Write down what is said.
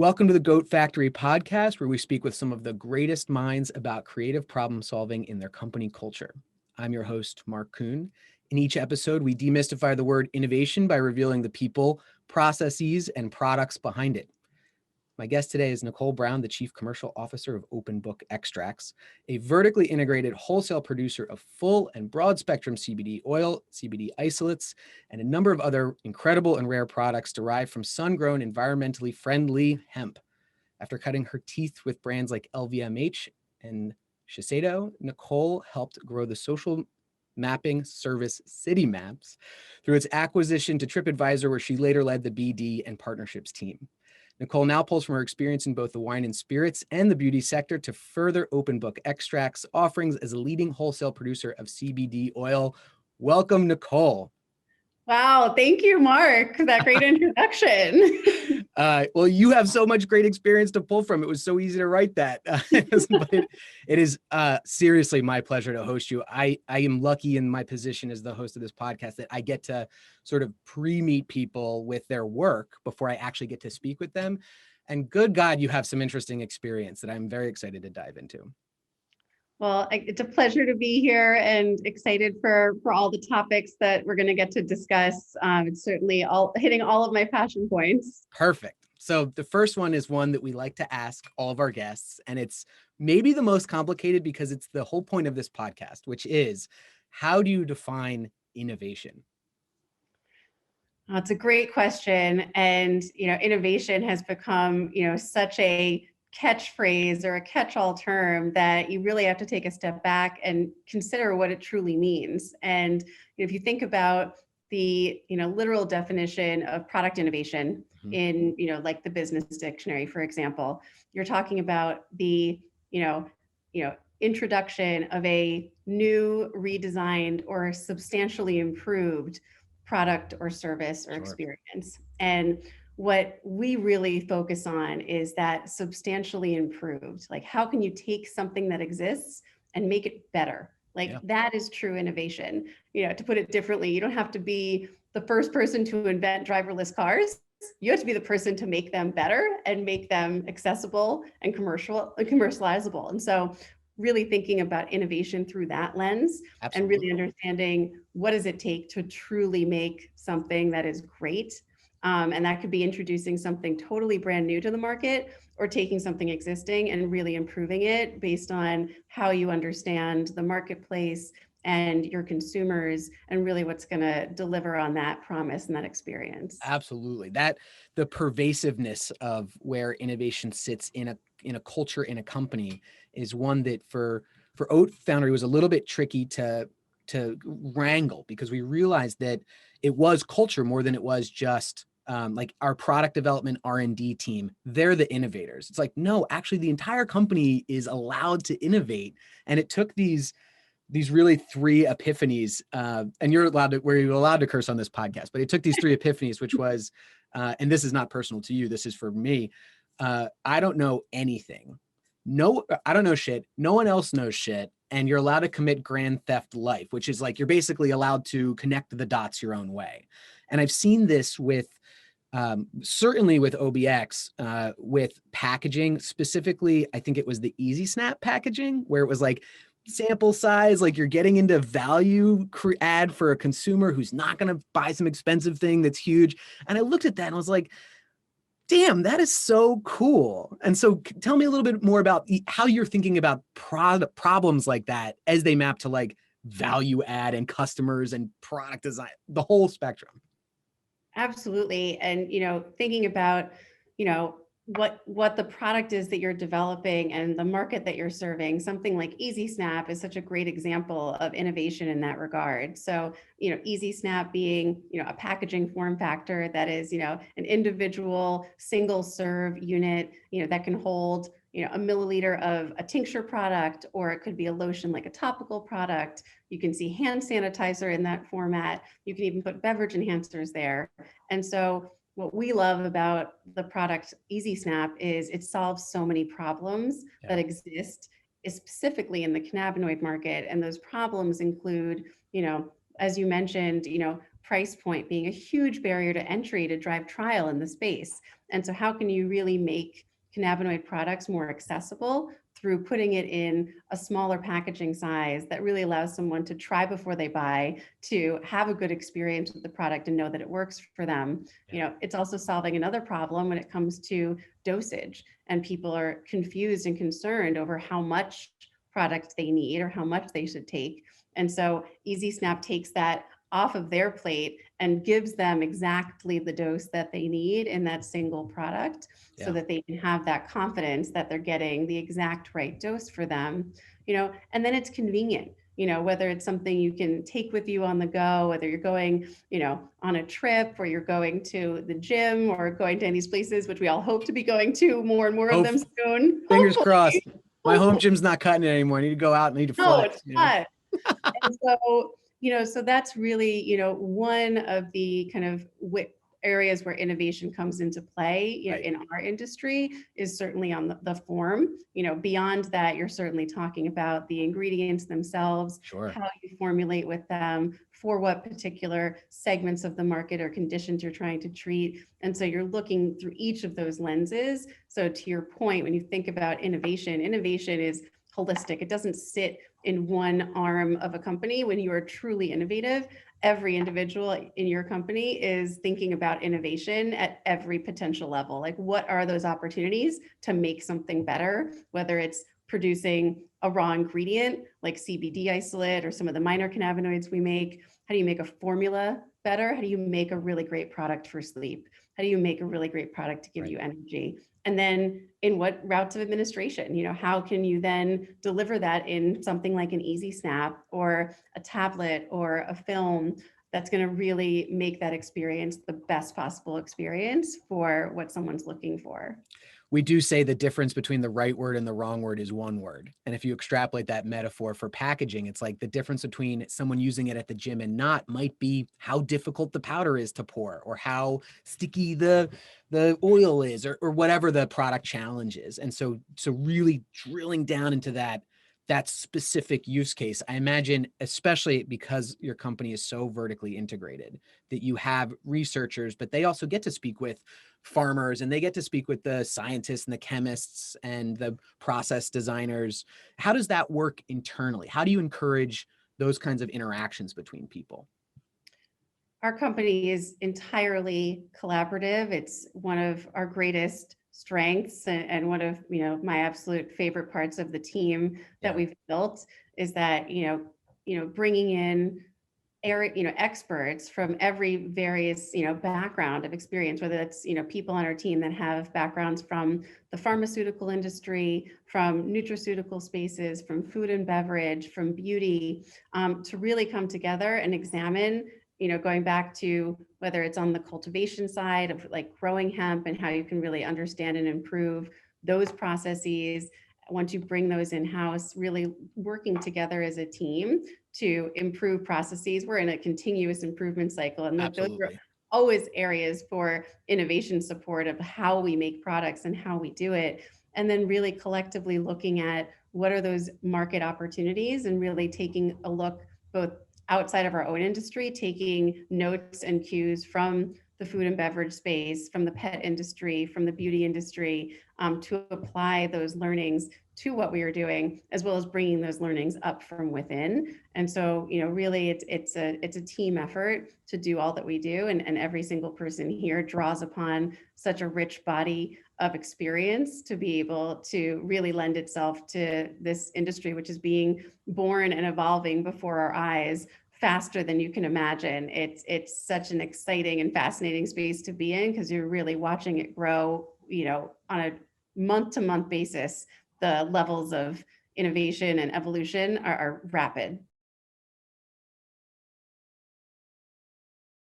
Welcome to the Goat Factory podcast, where we speak with some of the greatest minds about creative problem solving in their company culture. I'm your host, Mark Kuhn. In each episode, we demystify the word innovation by revealing the people, processes, and products behind it. My guest today is Nicole Brown, the Chief Commercial Officer of Open Book Extracts, a vertically integrated wholesale producer of full and broad spectrum CBD oil, CBD isolates, and a number of other incredible and rare products derived from sun-grown, environmentally friendly hemp. After cutting her teeth with brands like LVMH and Shiseido, Nicole helped grow the social mapping service City Maps through its acquisition to TripAdvisor, where she later led the BD and partnerships team. Nicole now pulls from her experience in both the wine and spirits and the beauty sector to further Open Book Extracts offerings as a leading wholesale producer of CBD oil. Welcome, Nicole. Wow, thank you, Mark, for that great introduction. Well, you have so much great experience to pull from. It was so easy to write that. But it is seriously my pleasure to host you. I am lucky in my position as the host of this podcast that I get to sort of pre-meet people with their work before I actually get to speak with them. And good God, you have some interesting experience that I'm very excited to dive into. Well, it's a pleasure to be here and excited for all the topics that we're going to get to discuss. It's certainly hitting all of my passion points. Perfect. So the first one is one that we like to ask all of our guests, and it's maybe the most complicated because it's the whole point of this podcast, which is, how do you define innovation? It's a great question. And, innovation has become, such a catchphrase or a catch-all term that you really have to take a step back and consider what it truly means. And if you think about the literal definition of product innovation in like the business dictionary, for example, you're talking about the introduction of a new, redesigned, or substantially improved product or service or experience. And what we really focus on is that substantially improved. Like, how can you take something that exists and make it better? That is true innovation. To put it differently, you don't have to be the first person to invent driverless cars. You have to be the person to make them better and make them accessible and commercializable. And so really thinking about innovation through that lens. Absolutely. And really understanding what does it take to truly make something that is great. And that could be introducing something totally brand new to the market, or taking something existing and really improving it based on how you understand the marketplace and your consumers, and really what's going to deliver on that promise and that experience. Absolutely. The pervasiveness of where innovation sits in a culture, in a company, is one that for Oat Foundry was a little bit tricky to wrangle, because we realized that it was culture more than it was just like our product development R&D team. They're the innovators. It's like, no, actually the entire company is allowed to innovate. And it took these really three epiphanies, and we're allowed to curse on this podcast, but it took these three epiphanies, which was, and this is not personal to you, this is for me. I don't know anything. No, I don't know shit. No one else knows shit. And you're allowed to commit grand theft life, which is like, you're basically allowed to connect the dots your own way. And I've seen this with, certainly with OBX, with packaging specifically. I think it was the Easy Snap packaging, where it was like sample size, like you're getting into value add for a consumer who's not going to buy some expensive thing that's huge. And I looked at that and I was like, damn, that is so cool. And so tell me a little bit more about how you're thinking about problems like that as they map to like value add and customers and product design, the whole spectrum. Absolutely. And, thinking about, what the product is that you're developing and the market that you're serving, something like Easy Snap is such a great example of innovation in that regard. So, Easy Snap being, a packaging form factor that is, an individual single serve unit, that can hold, a milliliter of a tincture product, or it could be a lotion like a topical product. You can see hand sanitizer in that format. You can even put beverage enhancers there. And so what we love about the product Easy Snap is it solves so many problems that exist, specifically in the cannabinoid market. And those problems include, as you mentioned, price point being a huge barrier to entry to drive trial in the space. And so how can you really make cannabinoid products more accessible through putting it in a smaller packaging size that really allows someone to try before they buy, to have a good experience with the product and know that it works for them. Yeah. You know, it's also solving another problem when it comes to dosage, and people are confused and concerned over how much product they need or how much they should take. And so Easy Snap takes that off of their plate and gives them exactly the dose that they need in that single product, so Yeah. that they can have that confidence that they're getting the exact right dose for them. You know, and then it's convenient, you know, whether it's something you can take with you on the go, whether you're going, you know, on a trip, or you're going to the gym, or going to any of these places, which we all hope to be going to more and more of Hope, them soon. fingers crossed. Hopefully, My home hopefully. gym's not cutting it anymore. I need to go out and need to No, it's flex, you know? not. And so, you know, so that's really, you know, one of the kind of areas where innovation comes into play, you know, Right. in our industry, is certainly on the form. You know, beyond that, you're certainly talking about the ingredients themselves, Sure. how you formulate with them, for what particular segments of the market or conditions you're trying to treat. And so you're looking through each of those lenses. So to your point, when you think about innovation, innovation is holistic. It doesn't sit in one arm of a company. When you are truly innovative, every individual in your company is thinking about innovation at every potential level. Like, what are those opportunities to make something better, whether it's producing a raw ingredient like CBD isolate or some of the minor cannabinoids we make? How do you make a formula better? How do you make a really great product for sleep? How do you make a really great product to give Right. you energy? And then in what routes of administration, you know, how can you then deliver that in something like an Easy Snap or a tablet or a film that's going to really make that experience the best possible experience for what someone's looking for? We do say the difference between the right word and the wrong word is one word. And if you extrapolate that metaphor for packaging, it's like the difference between someone using it at the gym and not might be how difficult the powder is to pour, or how sticky the oil is, or whatever the product challenge is. And so really drilling down into that specific use case, I imagine, especially because your company is so vertically integrated, that you have researchers, but they also get to speak with farmers, and they get to speak with the scientists and the chemists and the process designers. How does that work internally? How do you encourage those kinds of interactions between people? Our company is entirely collaborative. It's one of our greatest strengths, and one of, you know, my absolute favorite parts of the team that Yeah. we've built, is that, bringing in experts from every various, background of experience, whether it's, people on our team that have backgrounds from the pharmaceutical industry, from nutraceutical spaces, from food and beverage, from beauty, to really come together and examine, going back to whether it's on the cultivation side of like growing hemp and how you can really understand and improve those processes. Once you bring those in-house, really working together as a team to improve processes. We're in a continuous improvement cycle, and those are Absolutely. always areas for innovation support of how we make products and how we do it. And then really collectively looking at what are those market opportunities, and really taking a look both outside of our own industry, taking notes and cues from the food and beverage space, from the pet industry, from the beauty industry, to apply those learnings to what we are doing, as well as bringing those learnings up from within. And so, really, it's a team effort to do all that we do, and every single person here draws upon such a rich body of experience to be able to really lend itself to this industry, which is being born and evolving before our eyes faster than you can imagine. It's such an exciting and fascinating space to be in, because you're really watching it grow, on a month to month basis. The levels of innovation and evolution are rapid.